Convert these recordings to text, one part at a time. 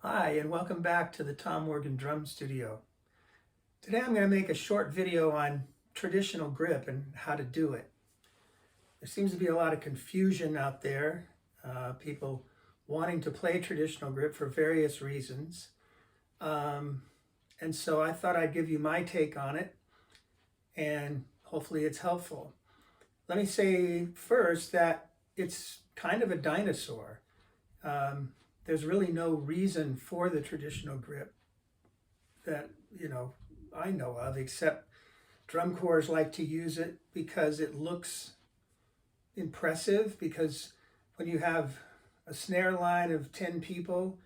Hi, and welcome back to the Tom Morgan Drum Studio. Today I'm going to make a short video on traditional grip and how to do it. There seems to be a lot of confusion out there, people wanting to play traditional grip for various reasons. And so I thought I'd give you my take on it, and hopefully it's helpful. Let me say first that it's kind of a dinosaur. There's really no reason for the traditional grip that I know of, except drum corps like to use it because it looks impressive. Because when you have a snare line of 10 people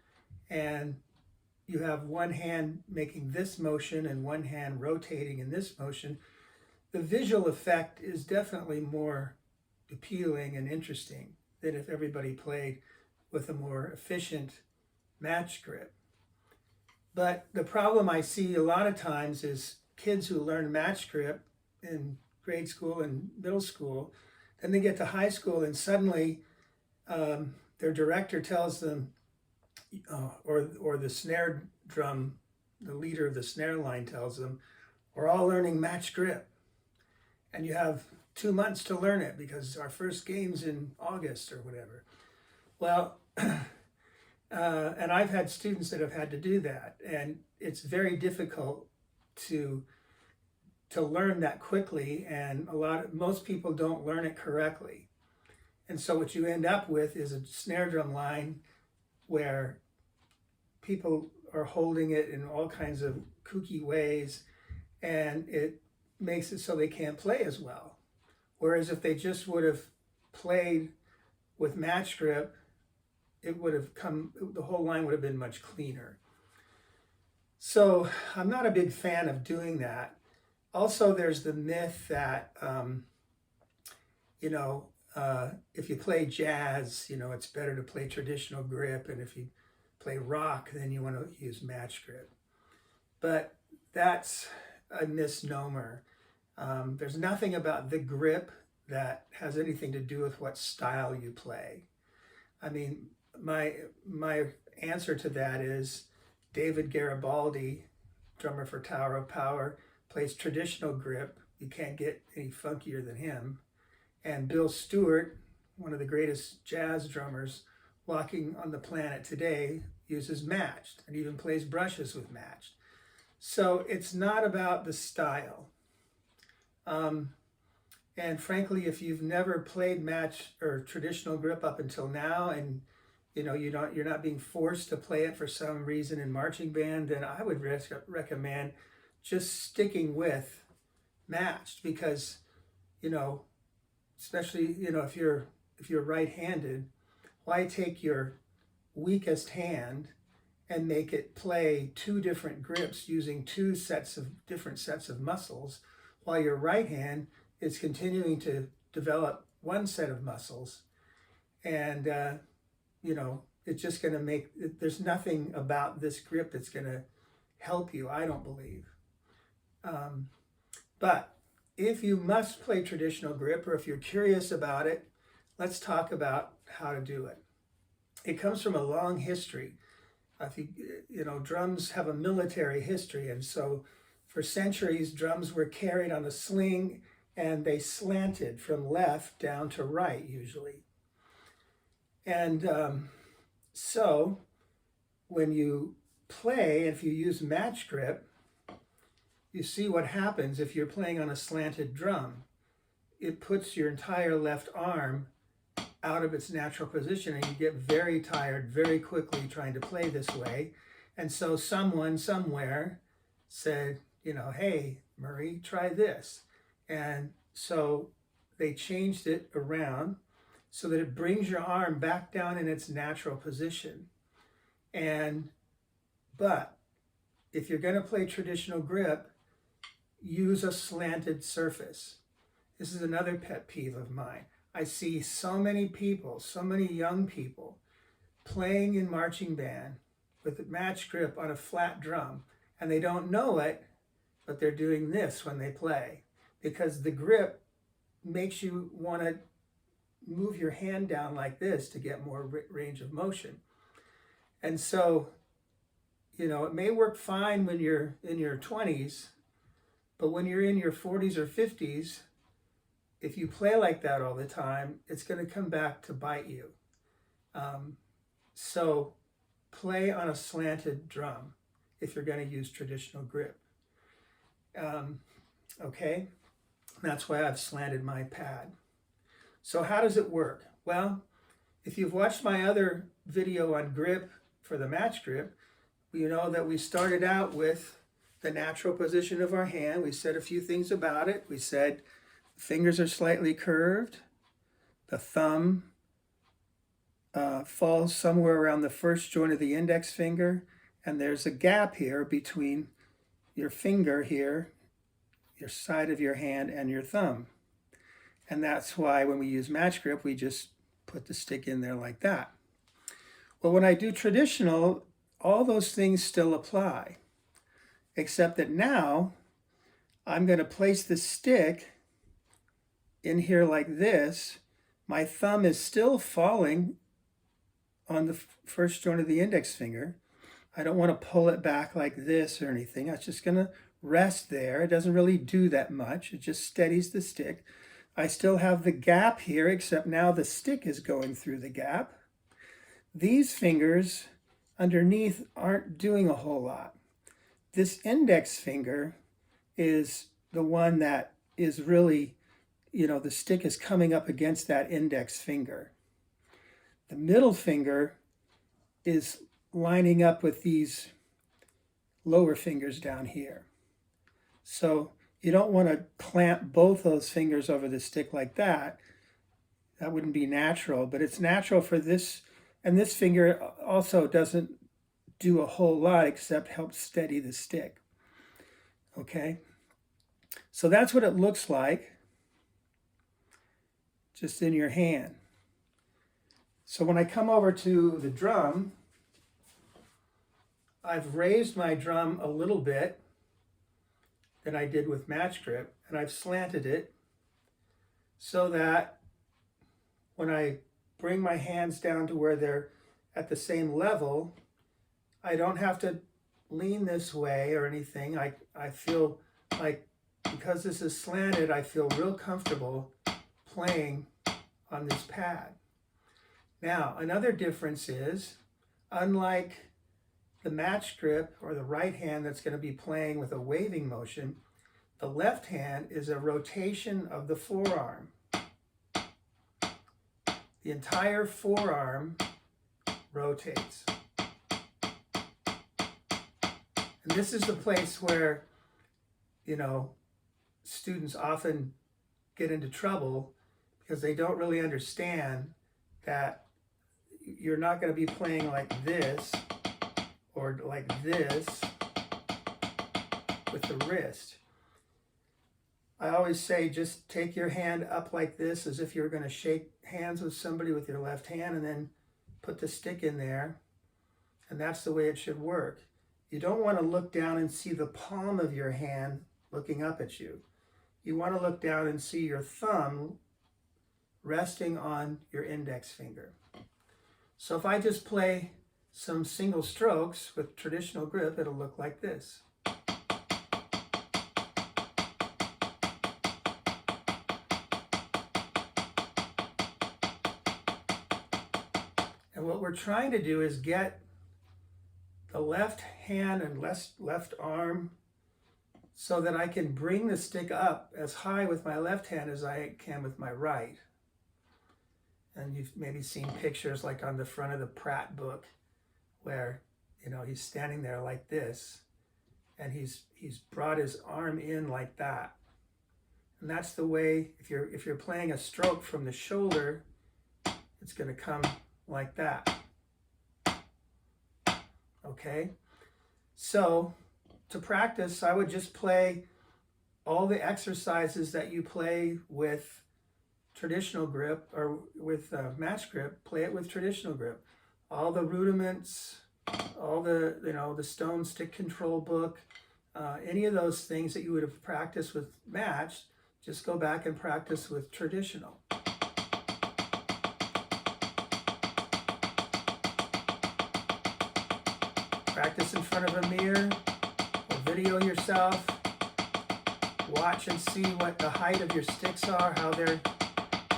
and you have one hand making this motion and one hand rotating in this motion, the visual effect is definitely more appealing and interesting than if everybody played with a more efficient match grip. But the problem I see a lot of times is kids who learn match grip in grade school and middle school, then they get to high school and suddenly their director tells them, or the snare drum, the leader of the snare line tells them, we're all learning match grip. And you have 2 months to learn it because our first game's in August or whatever. Well, and I've had students that have had to do that, and it's very difficult to learn that quickly, and most people don't learn it correctly. And so what you end up with is a snare drum line where people are holding it in all kinds of kooky ways, and it makes it so they can't play as well. Whereas if they just would have played with match grip, the whole line would have been much cleaner. So I'm not a big fan of doing that. Also, there's the myth that, if you play jazz, it's better to play traditional grip, and if you play rock, then you want to use match grip. But that's a misnomer. There's nothing about the grip that has anything to do with what style you play. I mean, my answer to that is David Garibaldi, drummer for Tower of Power, plays traditional grip. You can't get any funkier than him. And Bill Stewart, one of the greatest jazz drummers walking on the planet today, uses matched and even plays brushes with matched. So it's not about the style. And frankly, if you've never played match or traditional grip up until now, and you're not being forced to play it for some reason in marching band, then I would recommend just sticking with matched, because especially if you're right-handed, why take your weakest hand and make it play two different grips using different sets of muscles, while your right hand is continuing to develop one set of muscles? And it's just going to there's nothing about this grip that's going to help you, I don't believe. But if you must play traditional grip, or if you're curious about it, let's talk about how to do it. It comes from a long history. Drums have a military history, and so for centuries, drums were carried on a sling, and they slanted from left down to right, usually. And so when you play, if you use match grip, you see what happens if you're playing on a slanted drum. It puts your entire left arm out of its natural position, and you get very tired very quickly trying to play this way. And so someone somewhere said, hey, Murray, try this. And so they changed it around so that it brings your arm back down in its natural position. But if you're going to play traditional grip, use a slanted surface. This is another pet peeve of mine. I see so many people, so many young people, playing in marching band with a match grip on a flat drum, and they don't know it, but they're doing this when they play, because the grip makes you want to move your hand down like this to get more range of motion. And so it may work fine when you're in your 20s, but when you're in your 40s or 50s, if you play like that all the time, it's going to come back to bite you. So play on a slanted drum if you're going to use traditional grip. Okay, that's why I've slanted my pad. So how does it work? Well, if you've watched my other video on grip for the match grip, you know that we started out with the natural position of our hand. We said a few things about it. We said the fingers are slightly curved. The thumb falls somewhere around the first joint of the index finger, and there's a gap here between your finger here, your side of your hand, and your thumb. And that's why when we use match grip, we just put the stick in there like that. Well, when I do traditional, all those things still apply, except that now I'm going to place the stick in here like this. My thumb is still falling on the first joint of the index finger. I don't want to pull it back like this or anything. It's just going to rest there. It doesn't really do that much. It just steadies the stick. I still have the gap here, except now the stick is going through the gap. These fingers underneath aren't doing a whole lot. This index finger is the one that is really, the stick is coming up against that index finger. The middle finger is lining up with these lower fingers down here. So you don't want to clamp both those fingers over the stick like that. That wouldn't be natural, but it's natural for this. And this finger also doesn't do a whole lot except help steady the stick. Okay? So that's what it looks like just in your hand. So when I come over to the drum, I've raised my drum a little bit than I did with match grip, and I've slanted it so that when I bring my hands down to where they're at the same level, I don't have to lean this way or anything. I feel like, because this is slanted, I feel real comfortable playing on this pad. Now, another difference is, unlike the match grip or the right hand that's going to be playing with a waving motion, the left hand is a rotation of the forearm. The entire forearm rotates. And this is the place where, students often get into trouble because they don't really understand that you're not going to be playing like this or like this with the wrist. I always say just take your hand up like this as if you're going to shake hands with somebody with your left hand, and then put the stick in there, and that's the way it should work. You don't want to look down and see the palm of your hand looking up at you. You want to look down and see your thumb resting on your index finger. So if I just play some single strokes with traditional grip, it'll look like this. And what we're trying to do is get the left hand and left arm so that I can bring the stick up as high with my left hand as I can with my right. And you've maybe seen pictures like on the front of the Pratt book where, he's standing there like this, and he's brought his arm in like that. And that's the way, if you're playing a stroke from the shoulder, it's going to come like that. Okay? So to practice, I would just play all the exercises that you play with traditional grip or with match grip. Play it with traditional grip. All the rudiments, all the the stone stick control book, any of those things that you would have practiced with match, just go back and practice with traditional. Practice in front of a mirror or video yourself. Watch and see what the height of your sticks are, how they're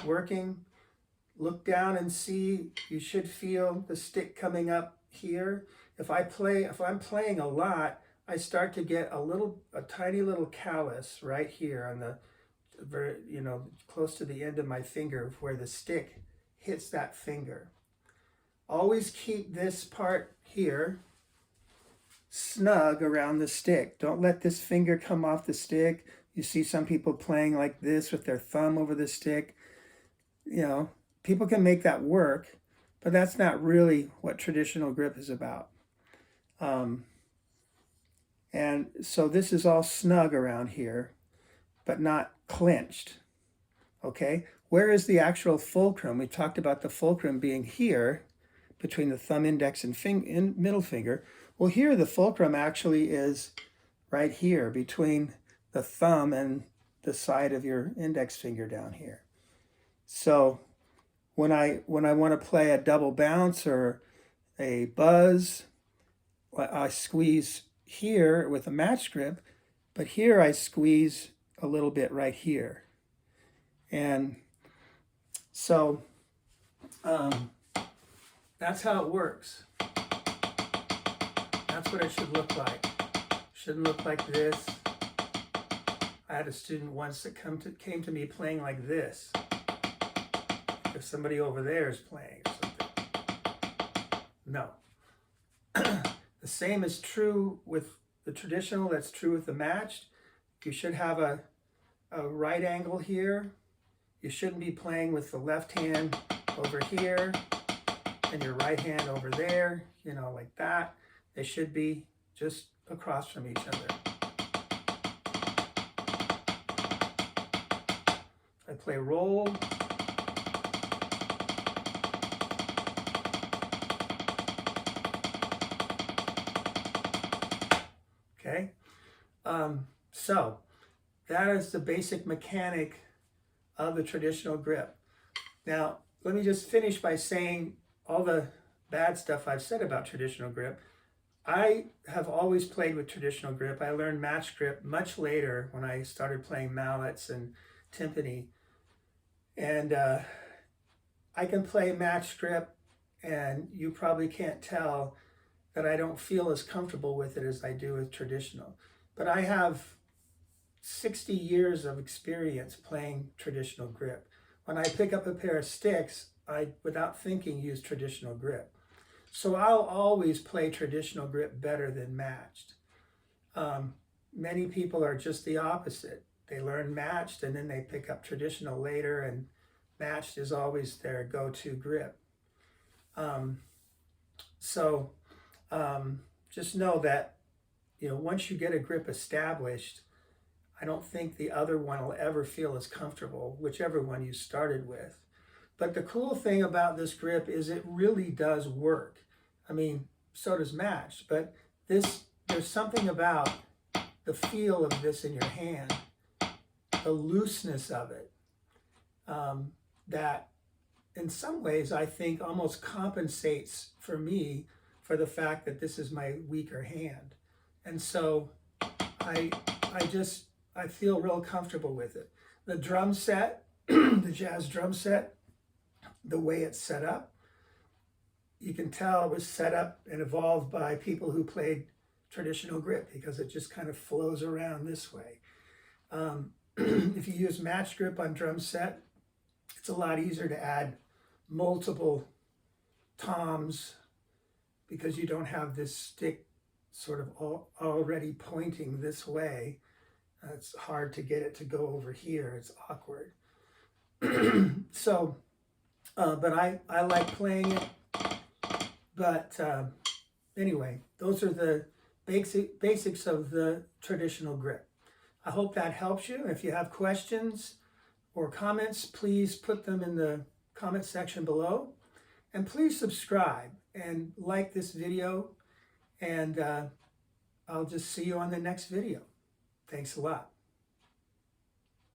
working. Look down and see, you should feel the stick coming up here. If I'm playing a lot, I start to get a tiny little callus right here on the, close to the end of my finger where the stick hits that finger. Always keep this part here snug around the stick. Don't let this finger come off the stick. You see some people playing like this with their thumb over the stick. You know, people can make that work, but that's not really what traditional grip is about. And so this is all snug around here, but not clenched. Okay, where is the actual fulcrum? We talked about the fulcrum being here between the thumb, index, and middle finger. Well, here the fulcrum actually is right here between the thumb and the side of your index finger down here. So when I want to play a double bounce or a buzz, I squeeze here with a match grip, but here I squeeze a little bit right here. And so that's how it works. That's what it should look like. Shouldn't look like this. I had a student once that came to me playing like this. If somebody over there is playing or something. No. The same is true with the traditional, that's true with the matched. You should have a right angle here. You shouldn't be playing with the left hand over here and your right hand over there, you know, like that. They should be just across from each other. I play roll. Okay, so that is the basic mechanic of the traditional grip. Now, let me just finish by saying all the bad stuff I've said about traditional grip. I have always played with traditional grip. I learned match grip much later when I started playing mallets and timpani. And I can play match grip, and you probably can't tell that I don't feel as comfortable with it as I do with traditional. But I have 60 years of experience playing traditional grip. When I pick up a pair of sticks, I, without thinking, use traditional grip. So I'll always play traditional grip better than matched. Many people are just the opposite. They learn matched and then they pick up traditional later, and matched is always their go-to grip. Just know that, you know, once you get a grip established, I don't think the other one will ever feel as comfortable, whichever one you started with. But the cool thing about this grip is it really does work. I mean, so does matched, but there's something about the feel of this in your hand, the looseness of it, that in some ways I think almost compensates for me for the fact that this is my weaker hand. And so I feel real comfortable with it. The drum set, the jazz drum set, the way it's set up, you can tell it was set up and evolved by people who played traditional grip because it just kind of flows around this way. If you use match grip on drum set, it's a lot easier to add multiple toms because you don't have this stick sort of already pointing this way. It's hard to get it to go over here. It's awkward. So, but I like playing it. But anyway, those are the basics of the traditional grip. I hope that helps you. If you have questions or comments, please put them in the comment section below. And please subscribe and like this video. And I'll just see you on the next video. Thanks a lot.